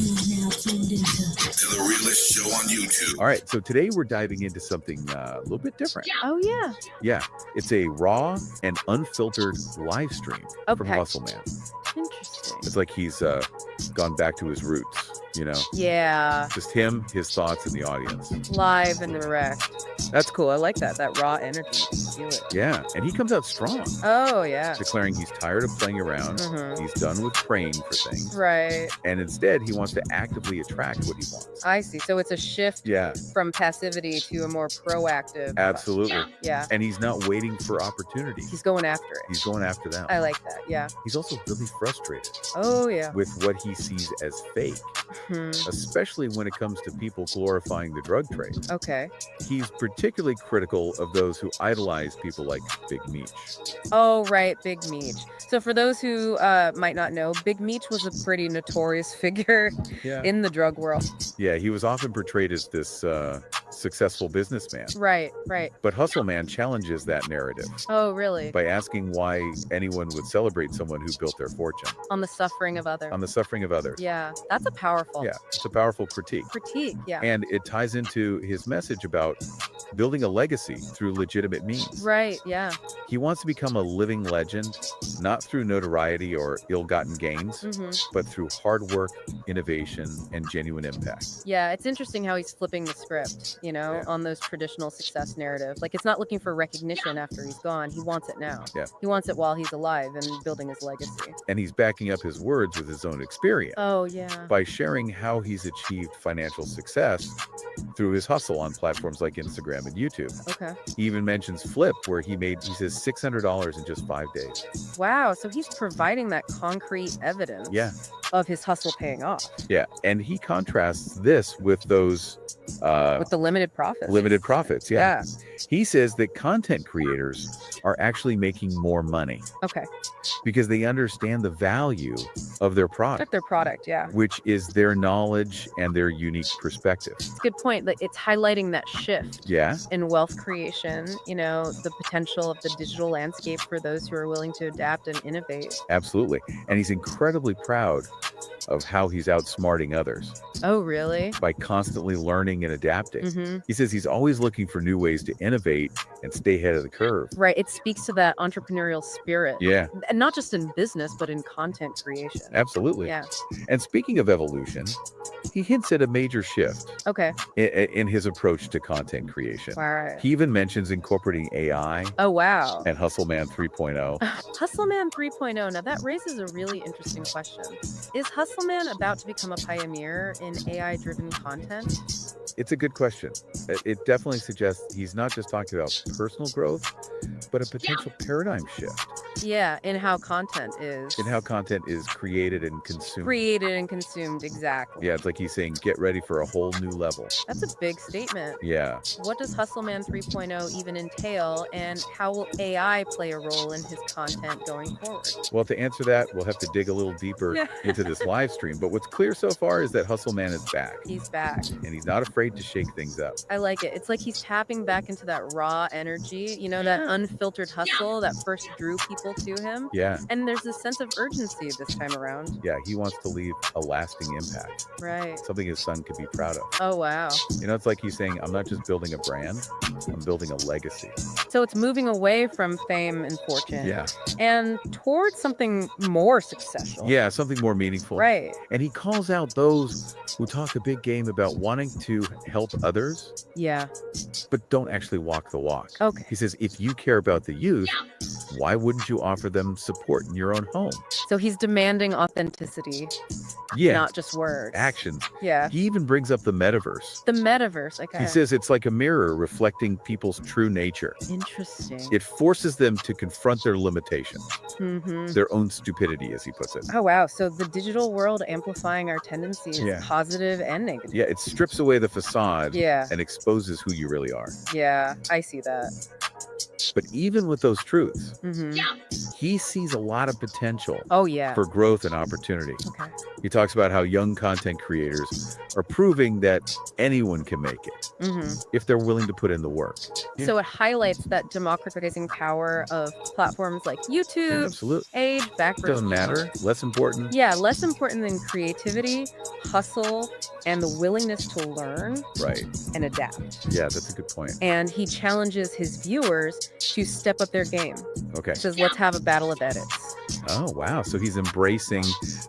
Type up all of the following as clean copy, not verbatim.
Now tuned into the realest show on YouTube. All right, so today we're diving into something a little bit different. Oh, yeah. Yeah, it's a raw and unfiltered live stream from Okay. Hustle Man. Interesting. It's like he's gone back to his roots, you know? Yeah. Just him, his thoughts, and the audience. Live and direct. That's cool. I like that. That raw energy. Feel it. Yeah, and he comes out strong, Oh, yeah. declaring he's tired of playing around, Mhm. he's done with praying for things, Right. and instead he wants to actively attract what he wants. I see. So it's a shift Yeah, from passivity to a more proactive. absolutely. Yeah. And he's not waiting for opportunities. He's going after it. He's going after them. I like that. Yeah. He's also really frustrated Oh, yeah. with what he sees as fake, Hmm. especially when it comes to people glorifying the drug trade. Okay. He's particularly critical of those who idolize people like Big Meech. Oh, right. Big Meech. So for those who might not know, Big Meech was a pretty notorious figure Yeah. in the drug world. Yeah, he was often portrayed as this successful businessman. Right. Right. But Hustle Man challenges that narrative Oh, really? by asking why anyone would celebrate someone who built their fortune On the suffering of others. on the suffering of others. Yeah. That's a powerful Yeah, it's a powerful critique. critique. Yeah. And it ties into his message about building a legacy through legitimate means. Right. Yeah. He wants to become a living legend, not through notoriety or ill-gotten gains, Hmm. but through hard work, innovation, and genuine impact. Yeah. It's interesting how he's flipping the script, Yeah. on those traditional success narratives. Like, it's not looking for recognition after he's gone. He wants it now. Yeah. He wants it while he's alive and building his legacy. And he's backing up his words with his own experience Oh, yeah. by sharing how he's achieved financial success through his hustle on platforms like Instagram and YouTube. Okay. He even mentions Flip, where he says $600 in just 5 days. Wow. So he's providing that concrete evidence Yeah. of his hustle paying off Yeah. And he contrasts this with those with the limited profits. limited profits. Yeah. Yeah. He says that content creators are actually making more money Okay. because they understand the value of their product, Check their product. Yeah. which is their knowledge and their unique perspective. It's a good point. Like, it's highlighting that shift Yeah. in wealth creation, the potential of the digital landscape for those who are willing to adapt and innovate. Absolutely. And he's incredibly proud of how he's outsmarting others Oh, really? by constantly learning and adapting. Mm-hmm. He says he's always looking for new ways to innovate and stay ahead of the curve. Right. It speaks to that entrepreneurial spirit. Yeah, And not just in business, but in content creation. absolutely. Yeah. And speaking of evolution, he hints at a major shift Okay. in his approach to content creation. All right. He even mentions incorporating AI Oh, wow. and Hustle Man 3.0. Hustle Man 3.0. Now, that raises a really interesting question. Is Hustle Man about to become a pioneer in AI-driven content? It's a good question. It definitely suggests he's not just talking about personal growth, but a potential paradigm shift Yeah, in how content is in how content is created and consumed. created and consumed. Exactly. Yeah, it's like he's saying, get ready for a whole new level. That's a big statement. Yeah. What does Hustle Man 3.0 even entail, and how will AI play a role in his content going forward? Well, to answer that, we'll have to dig a little deeper Yeah. into this live stream. But what's clear so far is that Hustle Man is back, He's back. and he's not afraid to shake things up. I like it. It's like he's tapping back into that raw energy, that unfiltered hustle that first drew people to him. Yeah. And there's a sense of urgency this time around. Yeah, he wants to leave a lasting impact, Right. something his son could be proud of. Oh, wow. It's like he's saying, I'm not just building a brand, I'm building a legacy. So it's moving away from fame and fortune Yeah. and towards something more successful. Yeah, something more meaningful. Right. And he calls out those who talk a big game about wanting to help others, Yeah. but don't actually walk the walk. Okay. He says, if you care about the youth, why wouldn't you offer them support in your own home? So he's demanding authenticity, Yeah, not just words. actions. Yeah. He even brings up the metaverse. The metaverse. Okay. He says it's like a mirror reflecting people's true nature. Interesting. It forces them to confront their limitations, Mm-hmm. their own stupidity, as he puts it. Oh, wow. So the digital world amplifying our tendencies, Yeah. positive and negative. Yeah, it strips away the facade Yeah. and exposes who you really are. Yeah. I see that. But even with those truths, Hmm. he sees a lot of potential Oh, yeah. for growth and opportunity. Okay. He talks about how young content creators are proving that anyone can make it Hmm. if they're willing to put in the work. So it highlights that democratizing power of platforms like YouTube, Absolutely. age, backwards. Doesn't matter. Less important. Yeah, less important than creativity, hustle, and the willingness to learn Right. and adapt. Yeah, that's a good point. And he challenges his viewers to step up their game. Okay. He says, let's have a battle of edits. Oh, wow. So he's embracing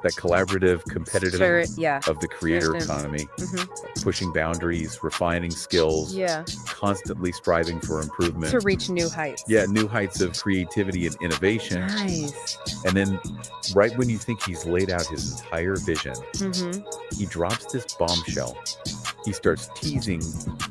that collaborative, competitive Spirit, yeah. of the creator Spirit. economy, Hmm. pushing boundaries, refining skills, Yeah. constantly striving for improvement. To reach new heights. Yeah, new heights of creativity and innovation. Nice. And then right when you think he's laid out his entire vision, Hmm. he drops this bombshell. He starts teasing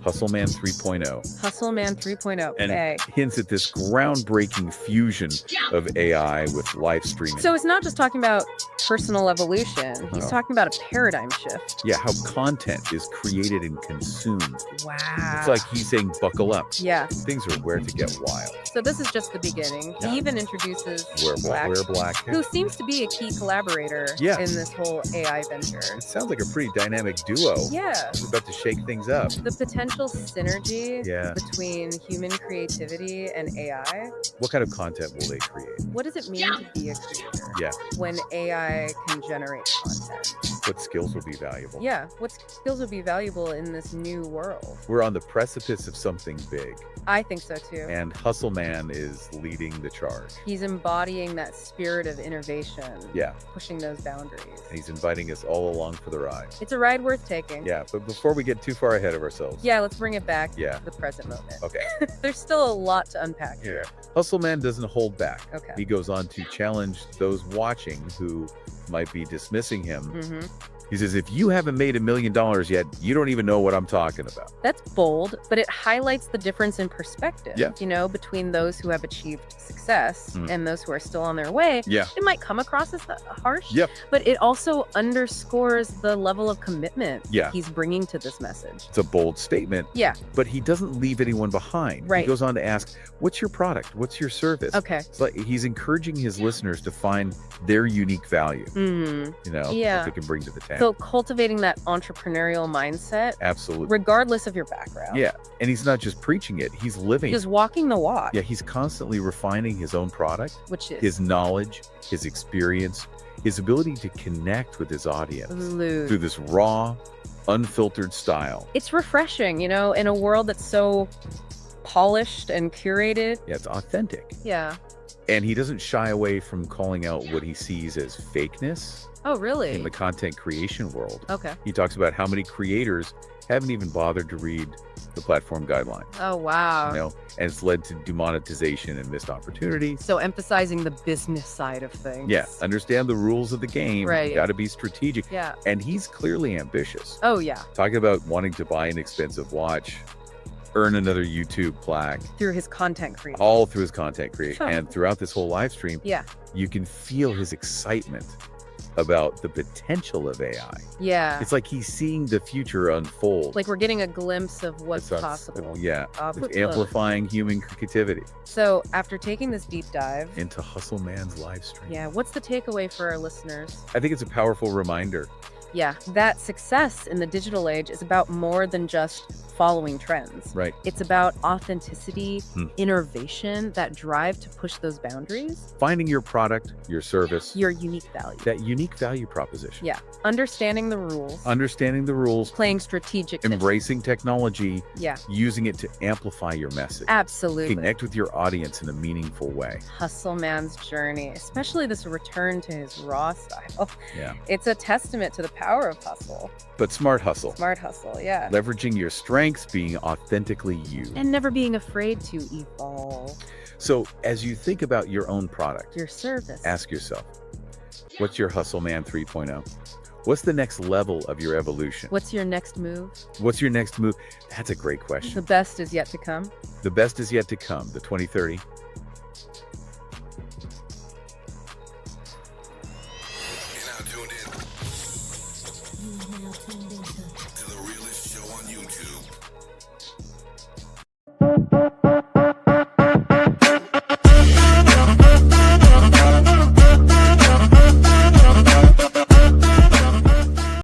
Hustle Man 3.0 Hustle Man 3.0. and Okay. hints at this groundbreaking fusion of AI with live streaming. So it's not just talking about personal evolution. He's No. talking about a paradigm shift. Yeah, how content is created and consumed. Wow. It's like he's saying, buckle up. Yeah. Things are where to get wild. So this is just the beginning. Yeah. He even introduces Wear black. who seems to be a key collaborator Yeah. in this whole AI venture. It sounds like a pretty dynamic duo. Yeah. It's about to shake things up. The potential synergy Yeah. between human creativity and AI. What kind of content will they create? What does it mean to be a creator? Yeah. When AI can generate content? What skills will be valuable? Yeah. What skills would be valuable in this new world? We're on the precipice of something big, I think so too. and Hustle Man is leading the charge. He's embodying that spirit of innovation. Yeah. Pushing those boundaries. And he's inviting us all along for the ride. It's a ride worth taking. Yeah, but before we get too far ahead of ourselves. Yeah, let's bring it back Yeah. to the present moment. Okay. There's still a lot to unpack here. Hustle Man doesn't hold back. Okay. He goes on to challenge those watching who might be dismissing him. Hmm. He says, if you haven't made $1 million yet, you don't even know what I'm talking about. That's bold, but it highlights the difference in perspective, Yeah. between those who have achieved success Mm. and those who are still on their way. Yeah. It might come across as harsh, Yep. but it also underscores the level of commitment Yeah. he's bringing to this message. It's a bold statement, Yeah. but he doesn't leave anyone behind. Right. He goes on to ask, what's your product? What's your service? Okay. It's like he's encouraging his listeners to find their unique value, Mm. Yeah. that they can bring to the table. So cultivating that entrepreneurial mindset, Absolutely. regardless of your background. Yeah. And he's not just preaching it, he's living. Just walking the walk, Yeah, he's constantly refining his own product, which is his knowledge, his experience, his ability to connect with his audience Lude. through this raw, unfiltered style. It's refreshing, in a world that's so polished and curated. Yeah, it's authentic. Yeah. And he doesn't shy away from calling out what he sees as fakeness Oh, in really? the content creation world. Okay. He talks about how many creators haven't even bothered to read the platform guidelines, Oh, wow. and it's led to demonetization and missed opportunities. So emphasizing the business side of things. Yeah, understand the rules of the game. Right. Got to be strategic. Yeah. And he's clearly ambitious. Oh, yeah. Talking about wanting to buy an expensive watch, earn another YouTube plaque, Through his content creation. all through his content creation. Huh. And throughout this whole live stream, Yeah. you can feel his excitement about the potential of AI. Yeah. It's like he's seeing the future unfold. Like we're getting a glimpse of what's It's possible. Yeah. Look. It's amplifying human creativity So after taking this deep dive, into Hustle Man's live stream. yeah, what's the takeaway for our listeners? I think it's a powerful reminder. Yeah, that success in the digital age is about more than just following trends. Right. It's about authenticity, Hmm. innovation, that drive to push those boundaries, Finding your product, your service, your unique value. that unique value proposition. Yeah, understanding the rules, Understanding the rules, playing strategic. embracing technology, Yeah, using it to amplify your message. absolutely. Connect with your audience in a meaningful way. Hustle Man's journey, especially this return to his raw style. Yeah. It's a testament to the power of hustle. But smart hustle. Smart hustle, yeah. Leveraging your strengths, being authentically you. And never being afraid to evolve So as you think about your own product, your service. ask yourself, what's your Hustle Man 3.0? What's the next level of your evolution? What's your next move? What's your next move? That's a great question. The best is yet to come. The best is yet to come, the 2030